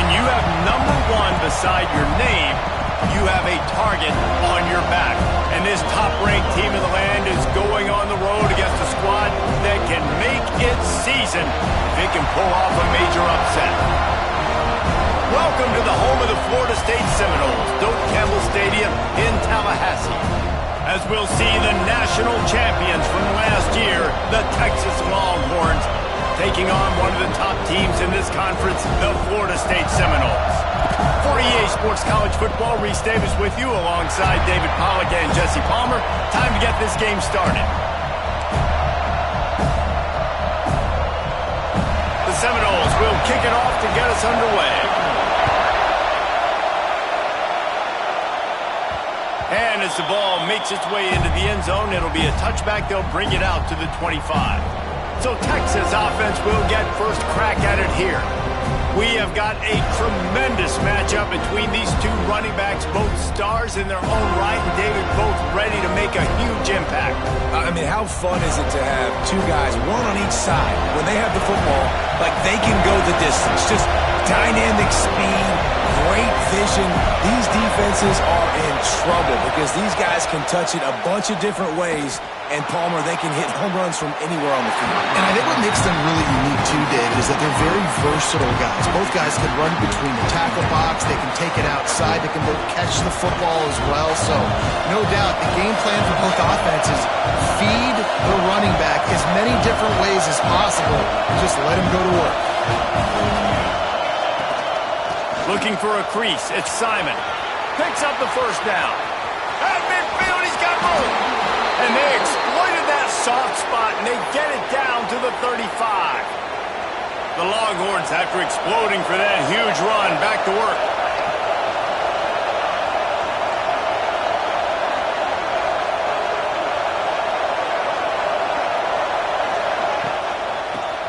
When you have number 1 beside your name, you have a target on your back. And this top-ranked team in the land is going on the road against a squad that can make its season if it can pull off a major upset. Welcome to the home of the Florida State Seminoles, Doak Campbell Stadium in Tallahassee, as we'll see the national champions from last year, the Texas Longhorns, taking on one of the top teams in this conference, the Florida State Seminoles. For EA Sports College Football, Reese Davis with you alongside David Pollack and Jesse Palmer. Time to get this game started. The Seminoles will kick it off to get us underway. And as the ball makes its way into the end zone, it'll be a touchback. They'll bring it out to the 25. So Texas offense will get first crack at it here. We have got a tremendous matchup between these two running backs, both stars in their own right, and David, both ready to make a huge impact. I mean, how fun is it to have two guys, one on each side, when they have the football, like they can go the distance. Just dynamic speed, great vision. These defenses are in trouble because these guys can touch it a bunch of different ways. And Palmer, they can hit home runs from anywhere on the field. And I think what makes them really unique too, David, is that they're very versatile guys. Both guys can run between the tackle box. They can take it outside. They can both catch the football as well. So, no doubt, the game plan for both offenses, feed the running back as many different ways as possible and just let him go to work. Looking for a crease. It's Simon. Picks up the first down. At midfield, he's got room. And they exploited that soft spot, and they get it down to the 35. The Longhorns, after exploding for that huge run, back to work.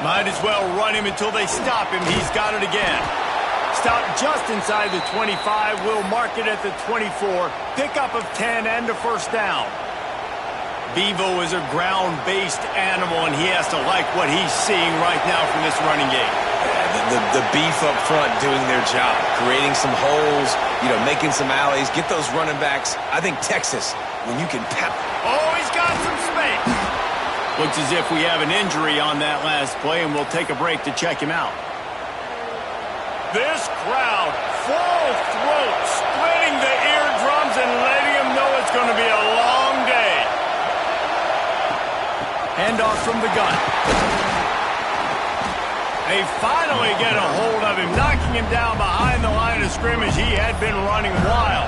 Might as well run him until they stop him. He's got it again. Stop just inside the 25. We'll mark it at the 24. Pickup of 10 and a first down. Bevo is a ground-based animal, and he has to like what he's seeing right now from this running game. The beef up front doing their job, creating some holes, making some alleys, get those running backs. I think Texas, when you can pound. Oh, he's got some space. Looks as if we have an injury on that last play, and we'll take a break to check him out. This crowd, full throat, splitting the eardrums and letting him know it's going to be a long day. Handoff from the gun. They finally get a hold of him, knocking him down behind the line of scrimmage. He had been running wild.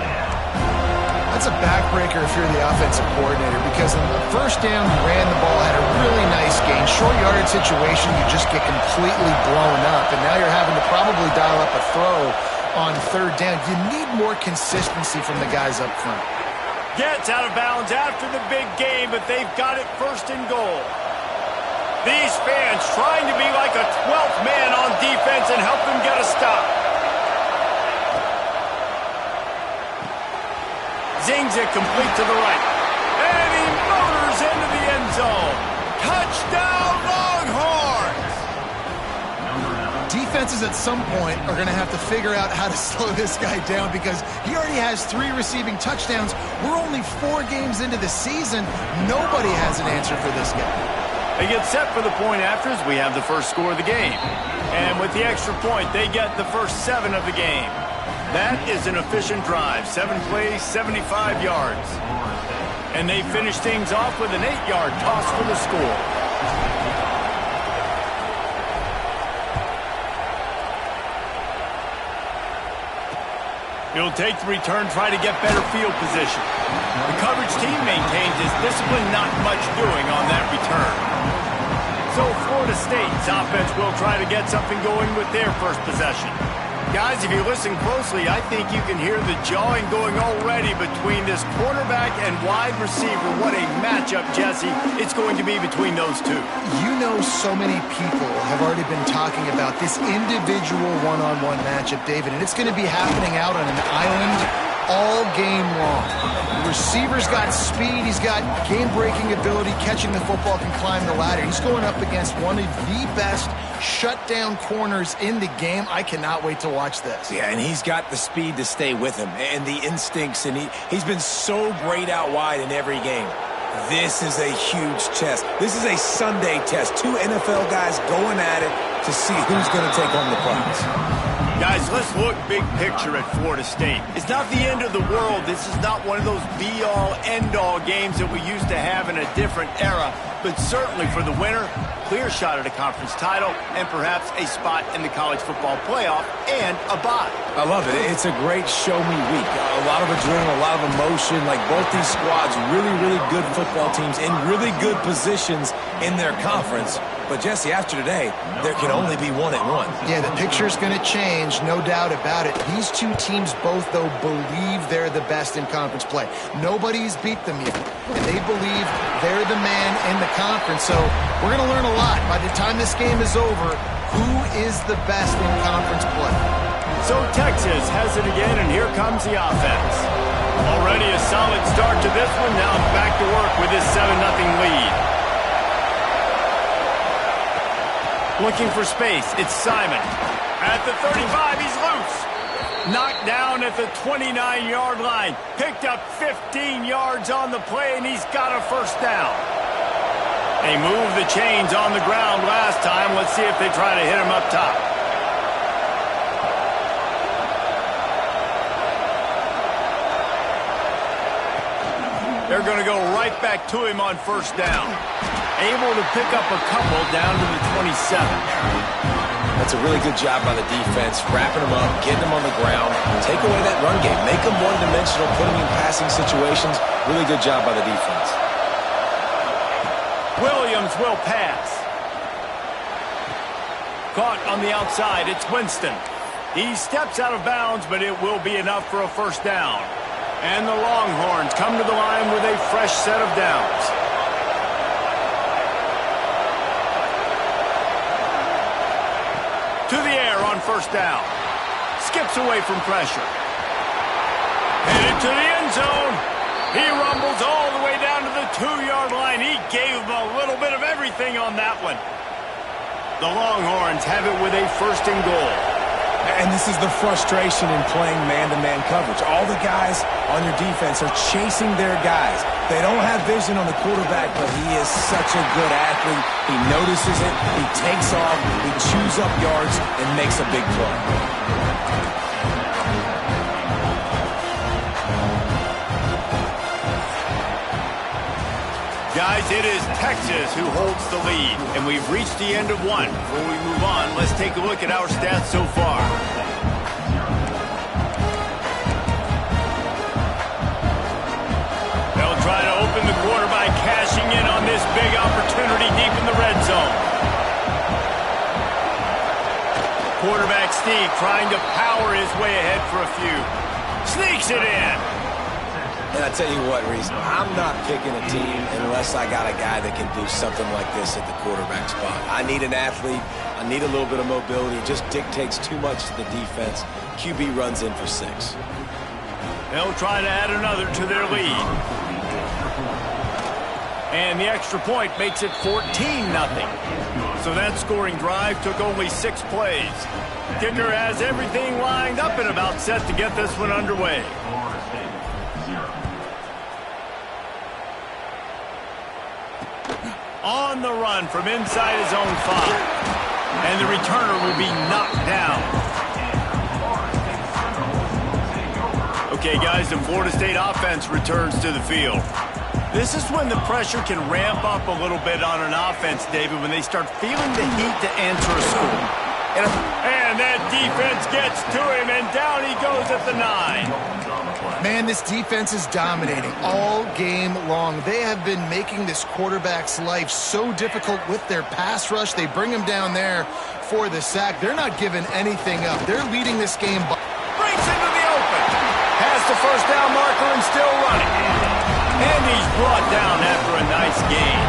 That's a backbreaker if you're the offensive coordinator, because on the first down, you ran the ball, had a really nice gain. Short yardage situation, you just get completely blown up, and now you're having to probably dial up a throw on third down. You need more consistency from the guys up front. Gets out of bounds after the big game, but they've got it first and goal. These fans trying to be like a 12th man on defense and help them get a stop. Zings it complete to the right. And he motors into the end zone. Touchdown, Longhorns! Defenses at some point are going to have to figure out how to slow this guy down because he already has 3 receiving touchdowns. We're only 4 games into the season. Nobody has an answer for this guy. They get set for the point afters. We have the first score of the game. And with the extra point, they get the first 7 of the game. That is an efficient drive. 7 plays, 75 yards. And they finish things off with an 8-yard toss for the score. He'll take the return, try to get better field position. The coverage team maintains his discipline, not much doing on that return. So Florida State's offense will try to get something going with their first possession. Guys, if you listen closely, I think you can hear the jawing going already between this quarterback and wide receiver. What a matchup, Jesse, it's going to be between those two. You know, so many people have already been talking about this individual one-on-one matchup, David, and it's going to be happening out on an island all game long. The receiver's got speed. He's got game-breaking ability, catching the football, can climb the ladder. He's going up against one of the best shutdown corners in the game. I cannot wait to watch this. Yeah, and he's got the speed to stay with him and the instincts, and he's been so great out wide in every game. This is a huge test. This is a Sunday test. Two NFL guys going at it to see who's going to take home the prize. Guys, let's look big picture at Florida State. It's not the end of the world. This is not one of those be-all, end-all games that we used to have in a different era. But certainly for the winner, clear shot at a conference title and perhaps a spot in the college football playoff and a bye. I love it. It's a great show-me week. A lot of adrenaline, a lot of emotion. Like both these squads, really, really good football teams in really good positions in their conference. But, Jesse, after today, there can only be one at one. Yeah, the picture's going to change, no doubt about it. These two teams both, though, believe they're the best in conference play. Nobody's beat them yet, and they believe they're the man in the conference. So we're going to learn a lot. By the time this game is over, who is the best in conference play? So Texas has it again, and here comes the offense. Already a solid start to this one. Now back to work with this 7-0 lead. Looking for space, it's Simon. At the 35, he's loose. Knocked down at the 29-yard line. Picked up 15 yards on the play, and he's got a first down. They moved the chains on the ground last time. Let's see if they try to hit him up top. They're going to go right back to him on first down. Able to pick up a couple down to the 27. That's a really good job by the defense, wrapping them up, getting them on the ground, take away that run game, make them one-dimensional, put them in passing situations. Really good job by the defense. Williams will pass. Caught on the outside, it's Winston. He steps out of bounds, but it will be enough for a first down. And the Longhorns come to the line with a fresh set of downs. To the air on first down. Skips away from pressure. Headed to the end zone. He rumbles all the way down to the 2-yard line. He gave him a little bit of everything on that one. The Longhorns have it with a first and goal. And this is the frustration in playing man-to-man coverage. All the guys on your defense are chasing their guys. They don't have vision on the quarterback, but he is such a good athlete. He notices it, he takes off, he chews up yards, and makes a big play. Guys, it is Texas who holds the lead, and we've reached the end of one. Before we move on, let's take a look at our stats so far. They'll try to open the quarter by cashing in on this big opportunity deep in the red zone. Quarterback Steve trying to power his way ahead for a few. Sneaks it in. And I tell you what, Reese, I'm not picking a team unless I got a guy that can do something like this at the quarterback spot. I need an athlete. I need a little bit of mobility. It just dictates too much to the defense. QB runs in for 6. They'll try to add another to their lead. And the extra point makes it 14-0. So that scoring drive took only 6 plays. Kicker has everything lined up and about set to get this one underway. On the run from inside his own 5. And the returner will be knocked down. Okay, guys, the Florida State offense returns to the field. This is when the pressure can ramp up a little bit on an offense, David, when they start feeling the heat to answer a score. And that defense gets to him, and down he goes at the 9. Man, this defense is dominating all game long. They have been making this quarterback's life so difficult with their pass rush. They bring him down there for the sack. They're not giving anything up. They're leading this game. Breaks into the open. Has the first down marker and still running. And he's brought down after a nice gain.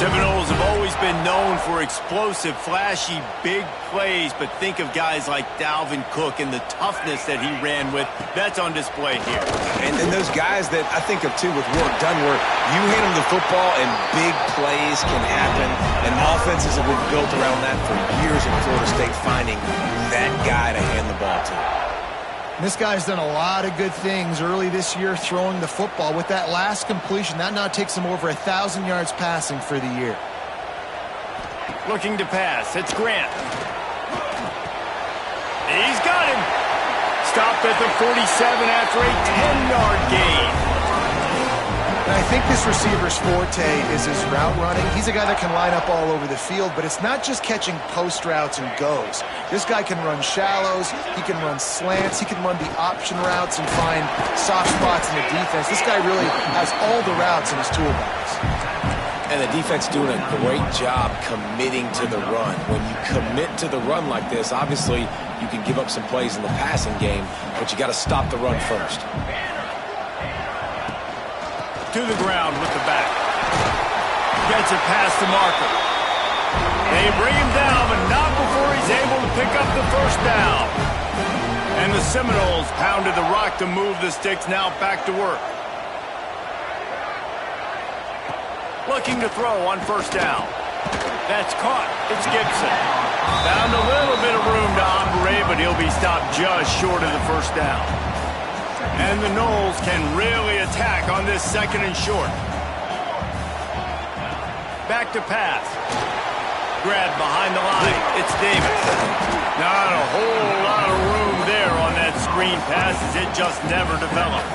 Seminoles have always been known for explosive, flashy, big plays, but think of guys like Dalvin Cook and the toughness that he ran with. That's on display here. And then those guys that I think of, too, with work done, where you hand them the football and big plays can happen, and offenses have been built around that for years in Florida State, finding that guy to hand the ball to. This guy's done a lot of good things early this year throwing the football. With that last completion, that now takes him over 1,000 yards passing for the year. Looking to pass. It's Grant. He's got him. Stopped at the 47 after a 10-yard gain. And I think this receiver's forte is his route running. He's a guy that can line up all over the field, but it's not just catching post routes and goes. This guy can run shallows, he can run slants, he can run the option routes and find soft spots in the defense. This guy really has all the routes in his toolbox. And the defense doing a great job committing to the run. When you commit to the run like this, obviously you can give up some plays in the passing game, but you got to stop the run first. To the ground with the back. Gets it past the marker. They bring him down, but not before he's able to pick up the first down. And the Seminoles pounded the rock to move the sticks, now back to work. Looking to throw on first down. That's caught. It's Gibson. Found a little bit of room to operate, but he'll be stopped just short of the first down. And the Noles can really attack on this second and short. Back to pass. Grab behind the line. It's Davis. Not a whole lot of room there on that screen pass as it just never developed.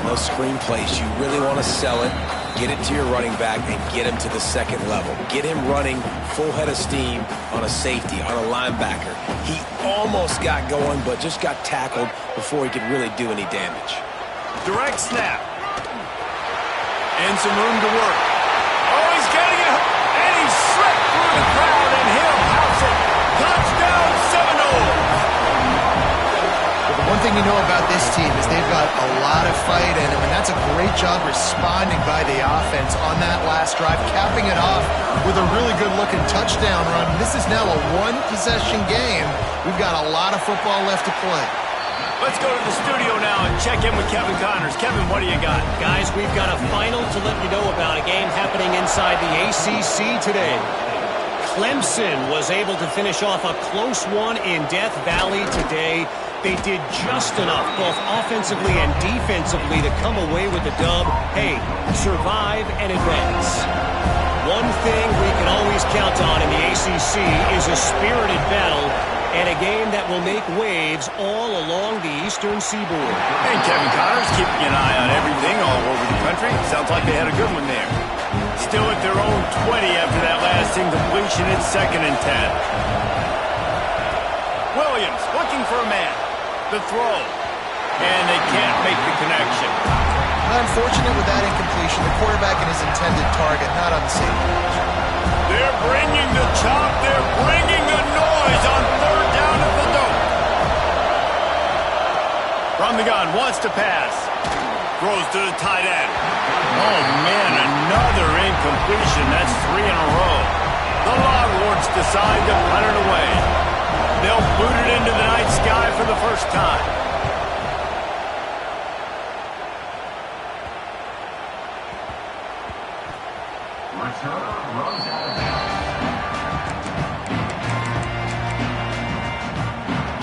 Those screen plays, you really want to sell it, get it to your running back, and get him to the second level. Get him running full head of steam on a safety, on a linebacker. He almost got going, but just got tackled before he could really do any damage. Direct snap. And some room to work. Oh, he's getting it. And he slipped through the crowd, and he'll house it. Touchdown, Seminoles. One thing you know about this team is they've got a lot of fight in them, and that's a great job responding by the offense on that last drive, capping it off with a really good-looking touchdown run. This is now a one-possession game. We've got a lot of football left to play. Let's go to the studio now and check in with Kevin Connors. Kevin, what do you got? Guys, we've got a final to let you know about, a game happening inside the ACC today. Clemson was able to finish off a close one in Death Valley today. They did just enough, both offensively and defensively, to come away with the dub. Hey, survive and advance. One thing we can always count on in the ACC is a spirited battle and a game that will make waves all along the Eastern Seaboard. And Kevin Connors keeping an eye on everything all over the country. Sounds like they had a good one there. Still at their own 20 after that last incompletion. It's 2nd and 10. Williams looking for a man. The throw. And they can't make the connection. Unfortunate with that incompletion. The quarterback and his intended target not on the same page. They're bringing the chop. They're bringing the noise on 3rd down at the dope. From the gun, wants to pass. Throws to the tight end. Oh, man, another incompletion. That's 3 in a row. The Longhorns decide to punt it away. They'll boot it into the night sky for the first time.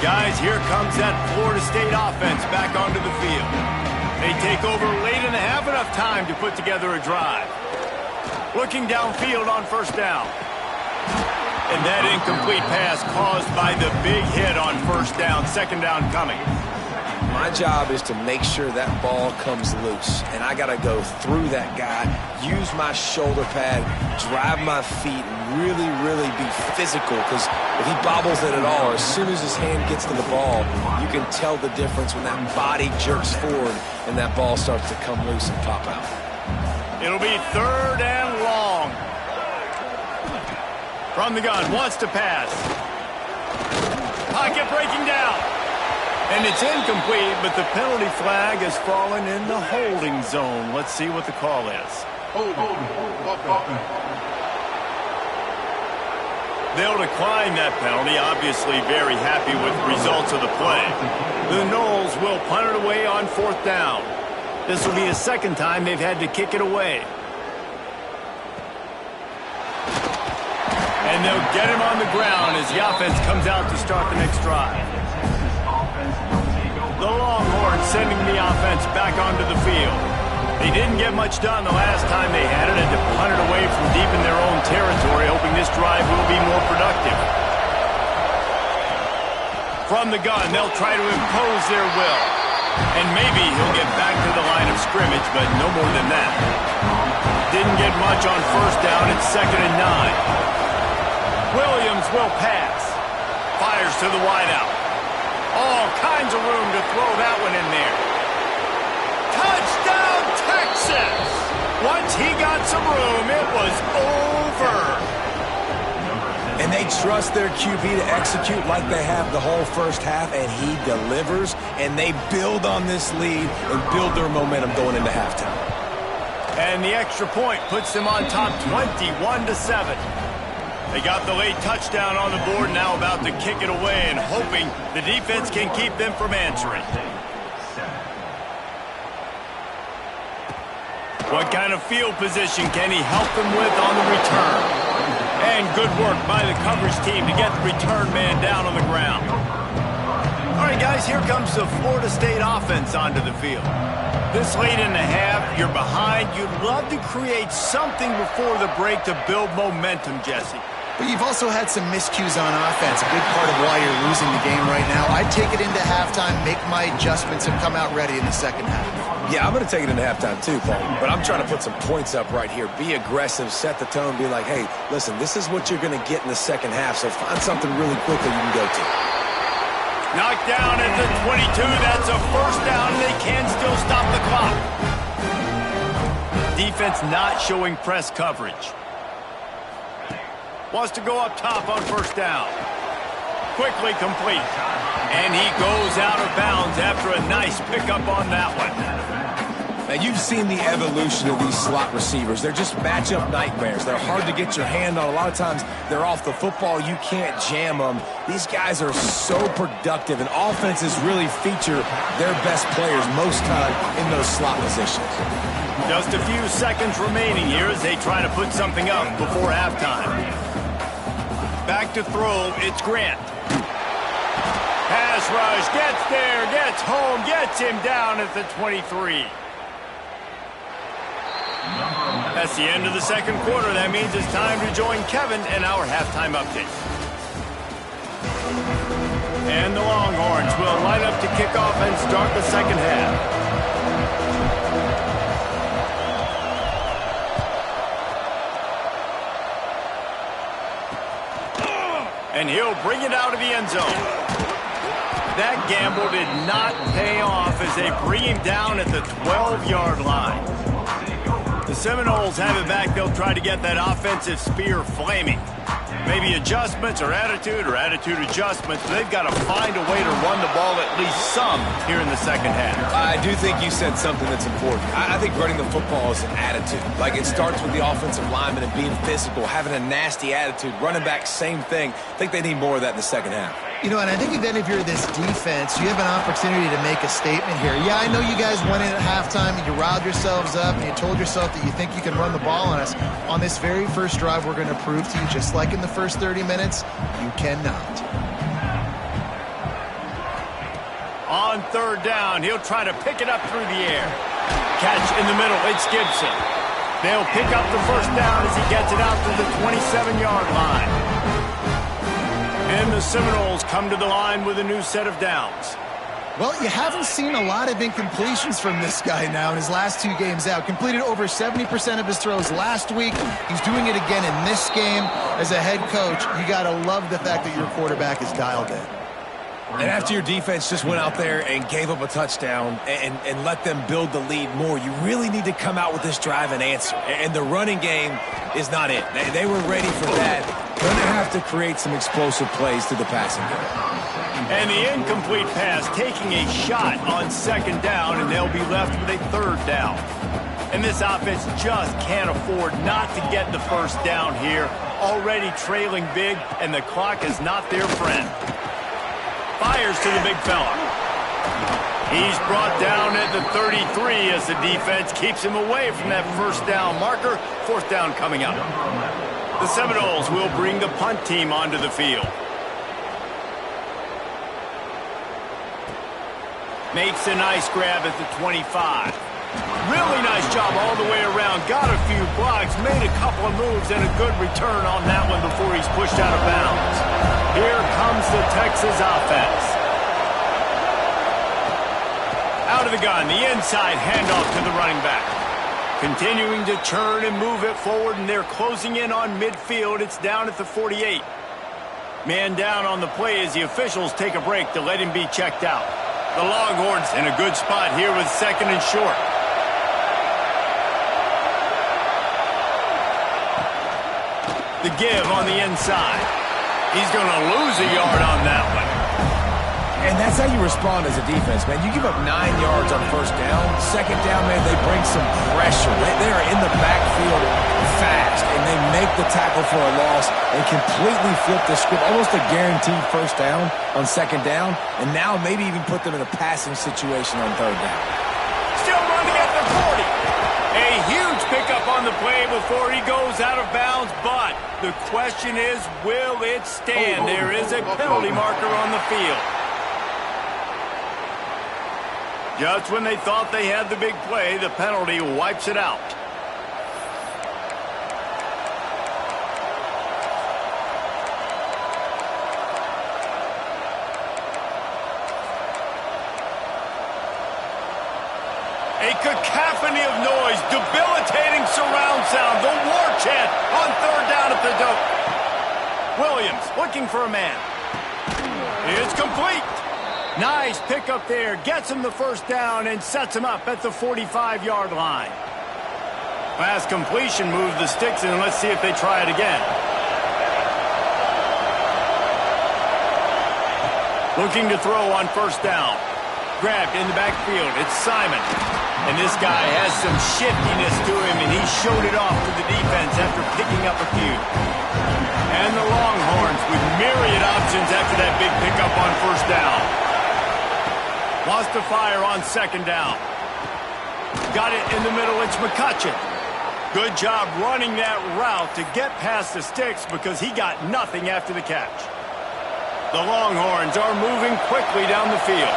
Guys, here comes that Florida State offense back onto the field. They take over late in the half, enough time to put together a drive. Looking downfield on first down. And that incomplete pass caused by the big hit on first down. 2nd down coming. My job is to make sure that ball comes loose, and I got to go through that guy, use my shoulder pad, drive my feet, and really be physical, because if he bobbles it at all, or as soon as his hand gets to the ball, you can tell the difference when that body jerks forward and that ball starts to come loose and pop out. It'll be 3rd and long. From the gun, wants to pass. Pocket breaking down. And it's incomplete, but the penalty flag has fallen in the holding zone. Let's see what the call is. They'll decline that penalty, obviously very happy with the results of the play. The Noles will punt it away on 4th down. This will be the second time they've had to kick it away. And they'll get him on the ground as the offense comes out to start the next drive. The Longhorns sending the offense back onto the field. They didn't get much done the last time they had it, and to punt it away from deep in their own territory, hoping this drive will be more productive. From the gun, they'll try to impose their will. And maybe he'll get back to the line of scrimmage, but no more than that. Didn't get much on 1st down. It's 2nd and 9. Williams will pass. Fires to the wideout. All kinds of room to throw that one in there. Touchdown, Texas! Once he got some room, it was over. And they trust their QB to execute like they have the whole first half, and he delivers, and they build on this lead and build their momentum going into halftime. And the extra point puts them on top 21-7. They got the late touchdown on the board, now about to kick it away and hoping the defense can keep them from answering. What kind of field position can he help them with on the return? And good work by the coverage team to get the return man down on the ground. All right, guys, here comes the Florida State offense onto the field. This late in the half, you're behind. You'd love to create something before the break to build momentum, Jesse. But you've also had some miscues on offense, a big part of why you're losing the game right now. I'd take it into halftime, make my adjustments, and come out ready in the second half. Yeah, I'm going to take it into halftime too, Paul. But I'm trying to put some points up right here. Be aggressive, set the tone, be like, hey, listen, this is what you're going to get in the second half, so find something really quickly you can go to. Knocked down at the 22. That's a 1st down, and they can still stop the clock. Defense not showing press coverage. Wants to go up top on 1st down. Quickly complete. And he goes out of bounds after a nice pickup on that one. Now, you've seen the evolution of these slot receivers. They're just matchup nightmares. They're hard to get your hand on. A lot of times, they're off the football. You can't jam them. These guys are so productive, and offenses really feature their best players most time in those slot positions. Just a few seconds remaining here as they try to put something up before halftime. Back to throw, it's Grant. Pass rush, gets there, gets home, gets him down at the 23. That's the end of the second quarter. That means it's time to join Kevin in our halftime update. And the Longhorns will line up to kick off and start the second half. And he'll bring it out of the end zone. That gamble did not pay off as they bring him down at the 12-yard line. The Seminoles have it back. They'll try to get that offensive spear flaming. Maybe adjustments or attitude adjustments. But they've got to find a way to run the ball at least some here in the second half. I do think you said something that's important. I think running the football is an attitude. Like, it starts with the offensive lineman and being physical, having a nasty attitude. Running back, same thing. I think they need more of that in the second half. You know, and I think even if you're this defense, you have an opportunity to make a statement here. Yeah, I know you guys went in at halftime and you riled yourselves up and you told yourself that you think you can run the ball on us. On this very first drive, we're going to prove to you, just like in the first 30 minutes, you cannot. On 3rd down, he'll try to pick it up through the air. Catch in the middle, it's Gibson. They'll pick up the 1st down as he gets it out to the 27-yard line. And the Seminoles come to the line with a new set of downs. Well, you haven't seen a lot of incompletions from this guy now in his last 2 games out. Completed over 70% of his throws last week. He's doing it again in this game. As a head coach, you got to love the fact that your quarterback is dialed in. And after your defense just went out there and gave up a touchdown and let them build the lead more, you really need to come out with this drive and answer. And the running game is not it. They were ready for that. Going to have to create some explosive plays to the passing game. And the incomplete pass taking a shot on 2nd down, and they'll be left with a 3rd down. And this offense just can't afford not to get the first down here. Already trailing big, and the clock is not their friend. Fires to the big fella. He's brought down at the 33 as the defense keeps him away from that first down marker. Fourth down coming up. The Seminoles will bring the punt team onto the field. Makes a nice grab at the 25. Really nice job all the way around. Got a few blocks, made a couple of moves, and a good return on that one before he's pushed out of bounds. Here comes the Texas offense. Out of the gun, the inside handoff to the running back. Continuing to turn and move it forward, and they're closing in on midfield. It's down at the 48. Man down on the play as the officials take a break to let him be checked out. The Longhorns in a good spot here with second and short. The give on the inside. He's going to lose a yard on that one. And that's how you respond as a defense, man. You give up 9 yards on first down. Second down, man, they bring some pressure. They are in the backfield fast, and they make the tackle for a loss and completely flip the script. Almost a guaranteed first down on second down, and now maybe even put them in a passing situation on third down. Still running at the 40. A huge pickup on the play before he goes out of bounds, but the question is, will it stand? There is a penalty marker on the field. Just when they thought they had the big play, the penalty wipes it out. A cacophony of noise, debilitating surround sound, the war chant on third down at the dope. Williams looking for a man. It's complete. Nice pickup there, gets him the first down and sets him up at the 45-yard line. Pass completion moves the sticks in, and let's see if they try it again. Looking to throw on first down. Grabbed in the backfield, it's Simon. And this guy has some shiftiness to him, and he showed it off to the defense after picking up a few. And the Longhorns with myriad options after that big pickup on first down. Wants to fire on second down. Got it in the middle, it's McCutcheon. Good job running that route to get past the sticks because he got nothing after the catch. The Longhorns are moving quickly down the field.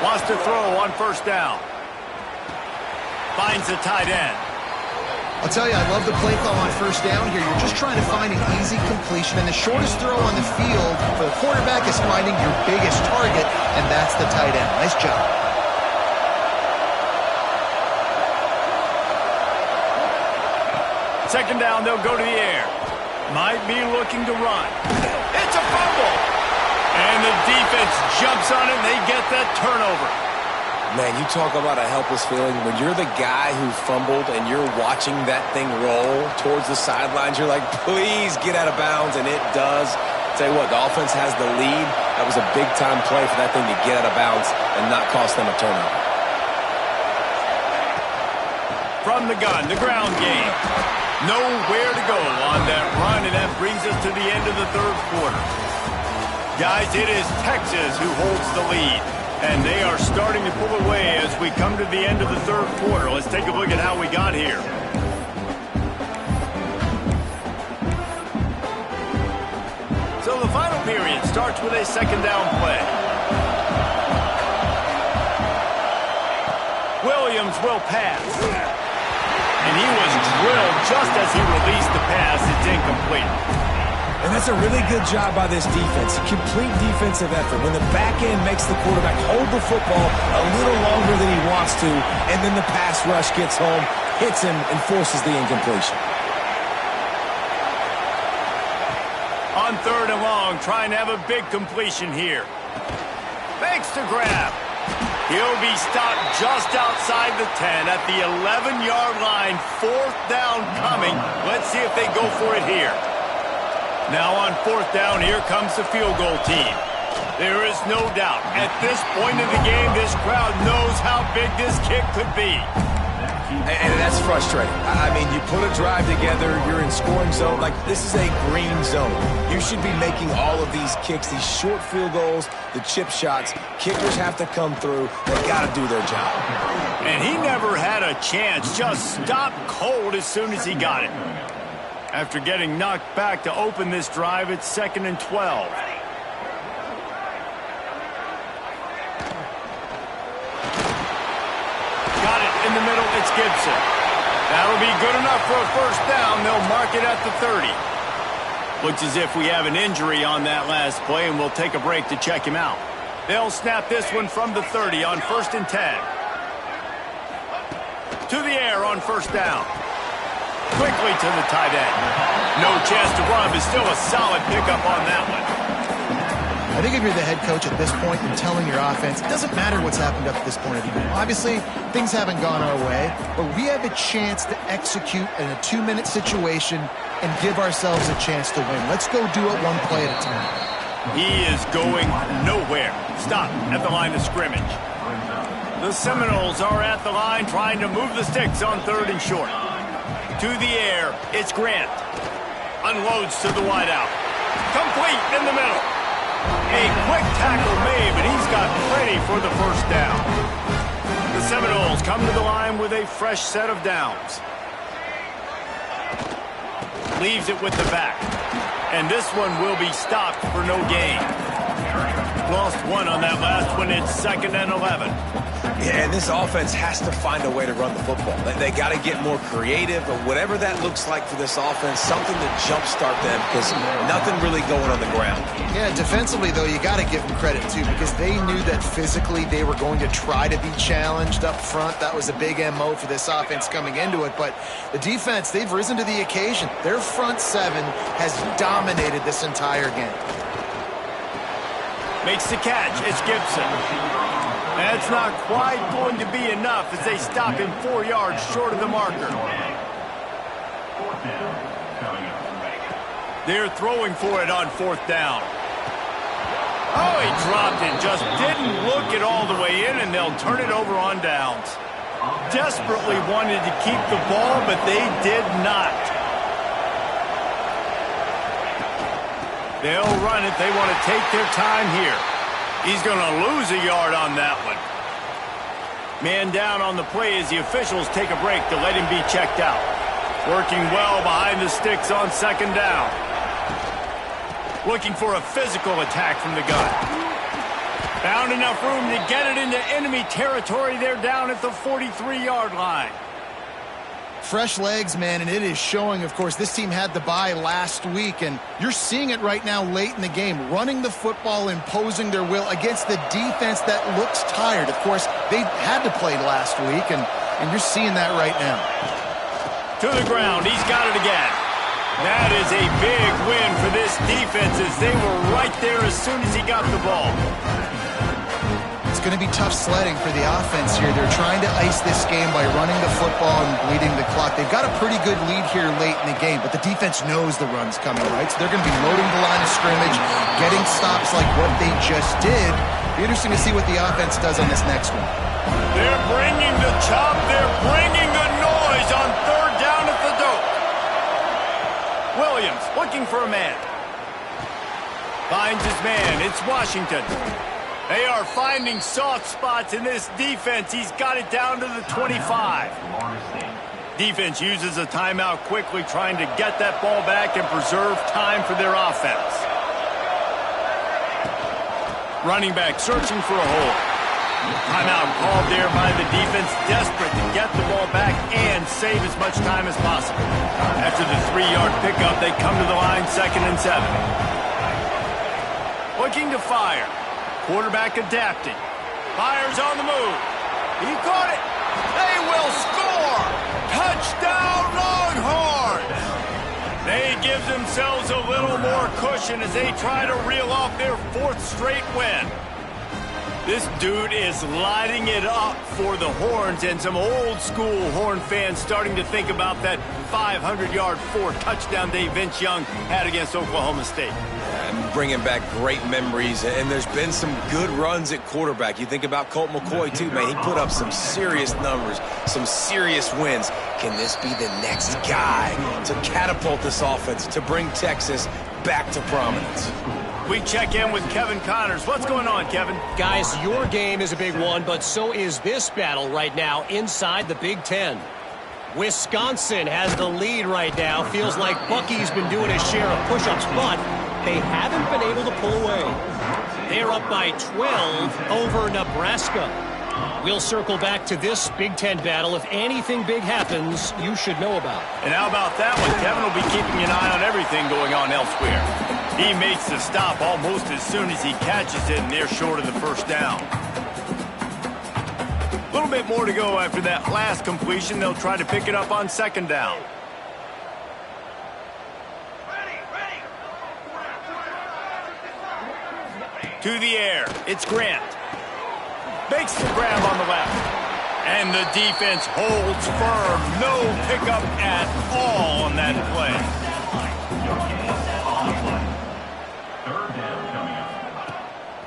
Wants to throw on first down. Finds the tight end. I'll tell you, I love the play call on first down here. You're just trying to find an easy completion, and the shortest throw on the field for the quarterback is finding your biggest target, and that's the tight end. Nice job. Second down, they'll go to the air. Might be looking to run. It's a fumble. And the defense jumps on it, and they get that turnover. Man, you talk about a helpless feeling. When you're the guy who fumbled and you're watching that thing roll towards the sidelines, you're like, please get out of bounds, and it does. Tell you what, the offense has the lead. That was a big-time play for that thing to get out of bounds and not cost them a turnover. From the gun, the ground game. Nowhere to go on that run, and that brings us to the end of the third quarter. Guys, it is Texas who holds the lead. And they are starting to pull away as we come to the end of the third quarter. Let's take a look at how we got here. So the final period starts with a second down play. Williams will pass. And he was drilled just as he released the pass. It's incomplete. And that's a really good job by this defense. A complete defensive effort. When the back end makes the quarterback hold the football a little longer than he wants to, and then the pass rush gets home, hits him, and forces the incompletion. On third and long, trying to have a big completion here. Fakes to grab. He'll be stopped just outside the 10 at the 11-yard line. Fourth down coming. Let's see if they go for it here. Now on fourth down, here comes the field goal team. There is no doubt. At this point in the game, this crowd knows how big this kick could be. And that's frustrating. I mean, you put a drive together, you're in scoring zone. Like, this is a green zone. You should be making all of these kicks, these short field goals, the chip shots. Kickers have to come through. They got to do their job. And he never had a chance. Just stopped cold as soon as he got it. After getting knocked back to open this drive, it's 2nd and 12. Got it in the middle. It's Gibson. That'll be good enough for a first down. They'll mark it at the 30. Looks as if we have an injury on that last play, and we'll take a break to check him out. They'll snap this one from the 30 on 1st and 10. To the air on first down. Quickly to the tight end. No chance to run, but still a solid pickup on that one. I think if you're the head coach at this point and telling your offense, it doesn't matter what's happened up to this point of the game. Obviously, things haven't gone our way, but we have a chance to execute in a 2-minute situation and give ourselves a chance to win. Let's go do it one play at a time. He is going nowhere. Stop at the line of scrimmage. The Seminoles are at the line trying to move the sticks on 3rd and short. To the air, it's Grant. Unloads to the wideout. Complete in the middle. A quick tackle made, but he's got plenty for the first down. The Seminoles come to the line with a fresh set of downs. Leaves it with the back. And this one will be stopped for no gain. Lost one on that last one. It's 2nd and 11. Yeah, and this offense has to find a way to run the football. They got to get more creative, or whatever that looks like for this offense, something to jumpstart them, because nothing really going on the ground. Yeah, defensively, though, you got to give them credit, too, because they knew that physically they were going to try to be challenged up front. That was a big MO for this offense coming into it. But the defense, they've risen to the occasion. Their front seven has dominated this entire game. Makes the catch. It's Gibson. That's not quite going to be enough as they stop him 4 yards short of the marker. They're throwing for it on 4th down. Oh, he dropped it. Just didn't look it all the way in, and they'll turn it over on downs. Desperately wanted to keep the ball, but they did not. They'll run it. They want to take their time here. He's going to lose a yard on that one. Man down on the play as the officials take a break to let him be checked out. Working well behind the sticks on 2nd down. Looking for a physical attack from the gun. Found enough room to get it into enemy territory. They're down at the 43-yard line. Fresh legs, man, and it is showing, of course, this team had the bye last week, and you're seeing it right now late in the game, running the football, imposing their will against the defense that looks tired. Of course, they had to play last week, and you're seeing that right now. To the ground. He's got it again. That is a big win for this defense as they were right there as soon as he got the ball. It's going to be tough sledding for the offense here. They're trying to ice this game by running the football and bleeding the clock. They've got a pretty good lead here late in the game, but the defense knows the run's coming, right? So they're going to be loading the line of scrimmage, getting stops like what they just did. Be interesting to see what the offense does on this next one. They're bringing the chop. They're bringing the noise on 3rd down at the dope. Williams looking for a man. Finds his man. It's Washington. They are finding soft spots in this defense. He's got it down to the 25. Defense uses a timeout quickly, trying to get that ball back and preserve time for their offense. Running back searching for a hole. Timeout called there by the defense, desperate to get the ball back and save as much time as possible. After the 3-yard pickup, they come to the line 2nd and 7. Looking to fire. Quarterback adapting. Fires on the move. He caught it. They will score. Touchdown Longhorns. They give themselves a little more cushion as they try to reel off their 4th straight win. This dude is lighting it up for the Horns, and some old-school Horn fans starting to think about that 500-yard 4-touchdown day Vince Young had against Oklahoma State. bringing back great memories, and there's been some good runs at quarterback. You think about Colt McCoy, too, man. He put up some serious numbers, some serious wins. Can this be the next guy to catapult this offense, to bring Texas back to prominence? We check in with Kevin Connors. What's going on, Kevin? Guys, your game is a big one, but so is this battle right now inside the Big Ten. Wisconsin has the lead right now. Feels like Bucky's been doing his share of push-ups, but they haven't been able to pull away. They're up by 12 over Nebraska. We'll circle back to this Big Ten battle. If anything big happens, you should know about it. And how about that one? Kevin will be keeping an eye on everything going on elsewhere. He makes the stop almost as soon as he catches it, and they're short of the first down. A little bit more to go after that last completion. They'll try to pick it up on second down. To the air, it's Grant. Makes the grab on the left. And the defense holds firm. No pickup at all on that play.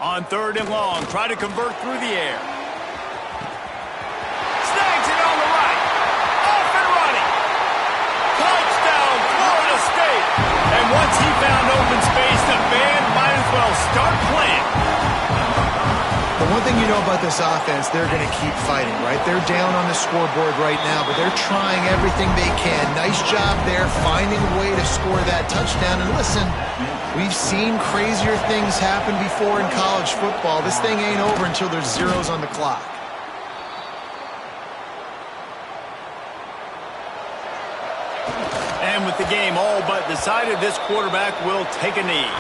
On third and long, try to convert through the air. Snags it on the right. Off and running. Touchdown, Florida State. And once he found open space, the band might as well start playing. The one thing you know about this offense, they're going to keep fighting, right? They're down on the scoreboard right now, but they're trying everything they can. Nice job there, finding a way to score that touchdown. And listen, we've seen crazier things happen before in college football. This thing ain't over until there's zeros on the clock. And with the game all but decided, this quarterback will take a knee.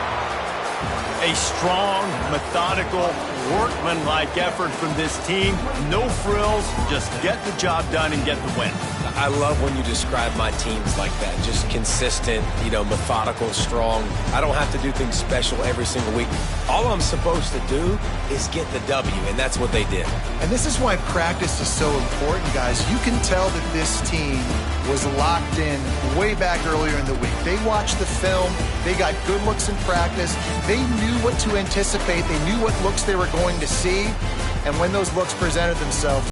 A strong, methodical, workmanlike effort from this team. No frills, just get the job done and get the win. I love when you describe my teams like that. Just consistent, methodical, strong. I don't have to do things special every single week. All I'm supposed to do is get the W, and that's what they did. And this is why practice is so important, guys. You can tell that this team was locked in way back earlier in the week. They watched the film. They got good looks in practice. They knew what to anticipate. They knew what looks they were going to see. And when those looks presented themselves,